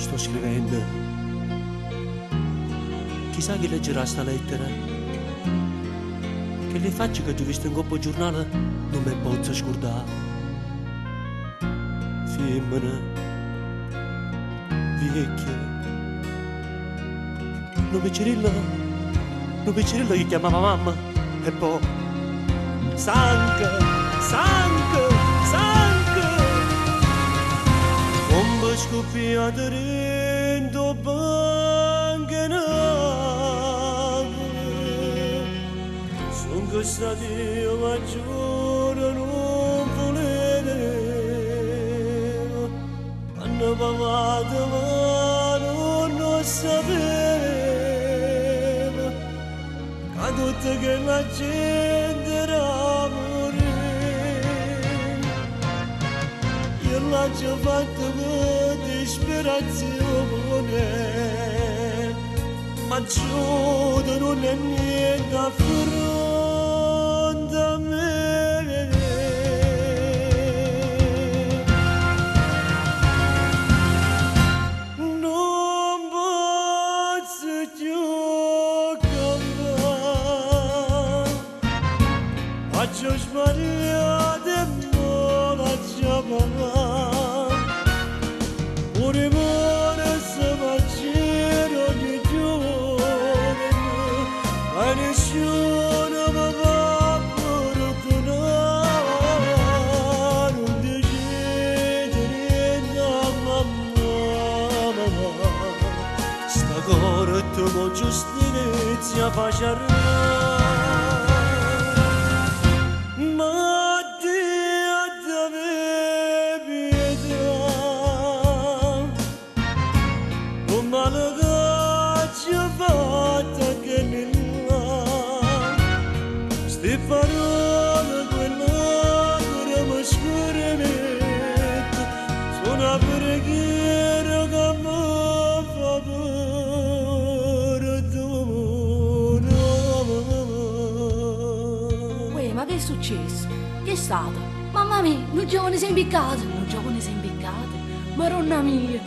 sto scrivendo. Chissà chi leggerà sta lettera. Che le facce che tu visto in coppa giornale non mi posso scordare. Femmina, vecchia, non Piccirillo che chiamava mamma e poi sangue, bomba scoppiata dentro banchina, sono costati io maggiore non volevo, hanno parlato ma non sapevo, a tutta che la gente era morire, io l'ho fatto con disperazione, ma giudo non è niente a fronte a me. Non posso più cambiare, faccio sbagliare e non la chiamare, pure ora se faccio ogni giorno, ma nessuno mi va a perdonare, non decidere da mamma, sta corretto con giustizia faccia. Ma Dio deve pietà, un male che ci ha fatto che nella, ste parole quelle che mi scorremette, sono una preghiera che mi fa perdono. Ma che è successo? Che è stato? Mamma mia, non giovane sei impiccato, Maronna mia.